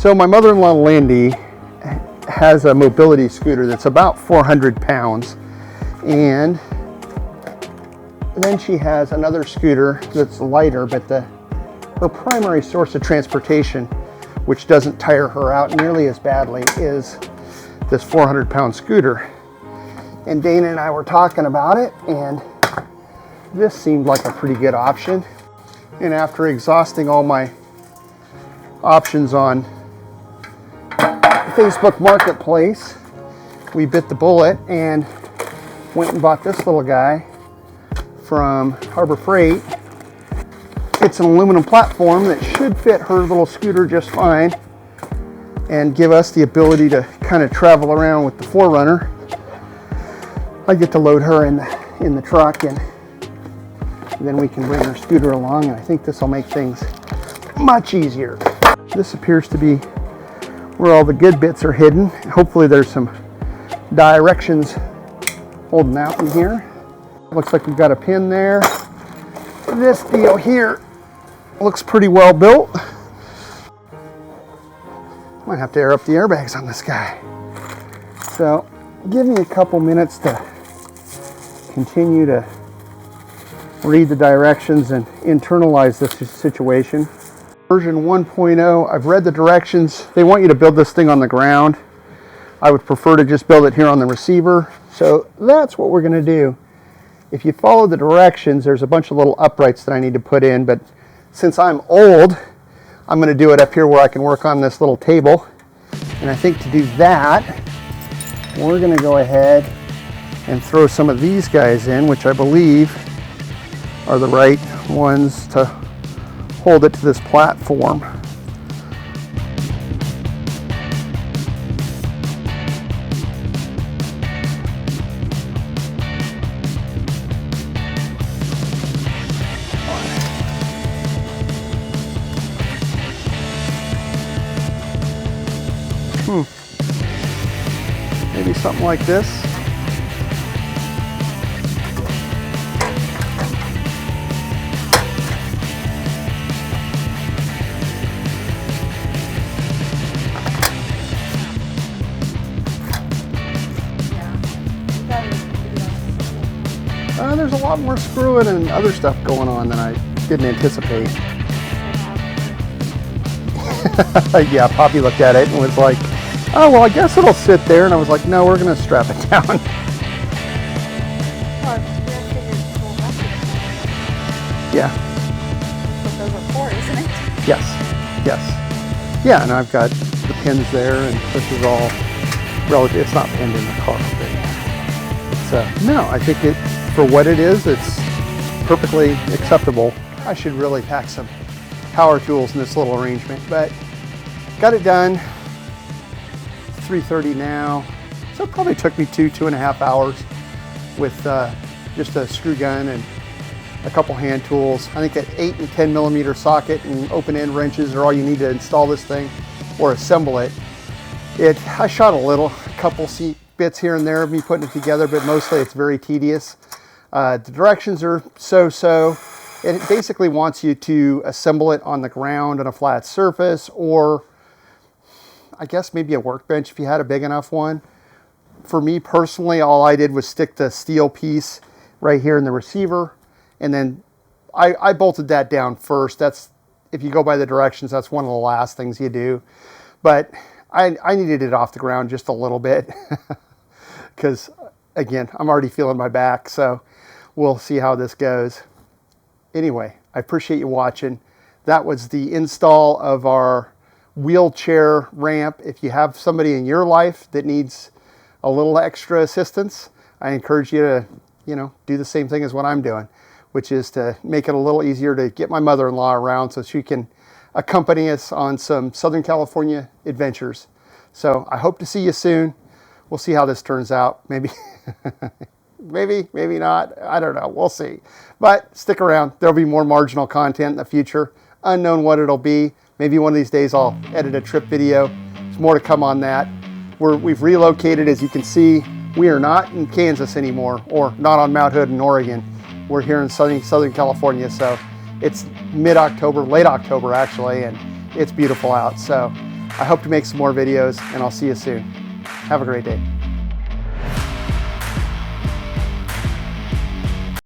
So my mother-in-law Lindy has a mobility scooter that's about 400 pounds, and then she has another scooter that's lighter, but her primary source of transportation, which doesn't tire her out nearly as badly, is this 400-pound scooter. And Dana and I were talking about it, and this seemed like a pretty good option. And after exhausting all my options on Facebook Marketplace, we bit the bullet and went and bought this little guy from Harbor Freight. It's an aluminum platform that should fit her little scooter just fine and give us the ability to kind of travel around with the 4Runner. I get to load her in the truck, and then we can bring her scooter along, and I think this will make things much easier. This appears to be where all the good bits are hidden. Hopefully there's some directions holding out in here. Looks like we've got a pin there. This deal here looks pretty well built. Might have to air up the airbags on this guy. So give me a couple minutes to continue to read the directions and internalize this situation. Version 1.0, I've read the directions. They want you to build this thing on the ground. I would prefer to just build it here on the receiver. So that's what we're going to do. If you follow the directions, there's a bunch of little uprights that I need to put in, but since I'm old, I'm going to do it up here where I can work on this little table. And I think to do that, we're going to go ahead and throw some of these guys in, which I believe are the right ones to hold it to this platform. Maybe something like this. There's a lot more screwing and other stuff going on than I didn't anticipate. Yeah, Poppy looked at it and was like, oh, well, I guess it'll sit there. And I was like, no, we're going to strap it down. Yeah. What those are for, isn't it? Yes, yes. Yeah, and I've got the pins there, and this is all relative. It's not pinned in the car, but it's, no, I think for what it is, it's perfectly acceptable. I should really pack some power tools in this little arrangement, but got it done. 3:30 now, so it probably took me 2.5 hours with just a screw gun and a couple hand tools. I think an 8 and 10 millimeter socket and open end wrenches are all you need to install this thing or assemble it. I shot a couple seat bits here and there of me putting it together, but mostly it's very tedious. The directions are so-so. It basically wants you to assemble it on the ground on a flat surface, or I guess maybe a workbench if you had a big enough one. For me personally, all I did was stick the steel piece right here in the receiver, and then I bolted that down first. That's, if you go by the directions, that's one of the last things you do. But I needed it off the ground just a little bit because, again, I'm already feeling my back, so we'll see how this goes. Anyway, I appreciate you watching. That was the install of our wheelchair ramp. If you have somebody in your life that needs a little extra assistance, I encourage you to, do the same thing as what I'm doing, which is to make it a little easier to get my mother-in-law around so she can accompany us on some Southern California adventures. So I hope to see you soon. We'll see how this turns out. Maybe, maybe not. I don't know. We'll see. But stick around. There'll be more marginal content in the future. Unknown what it'll be. Maybe one of these days I'll edit a trip video. There's more to come on that. We've relocated, as you can see. We are not in Kansas anymore, or not on Mount Hood in Oregon. We're here in sunny Southern California, so it's mid-October, late October actually, and it's beautiful out. So I hope to make some more videos, and I'll see you soon. Have a great day.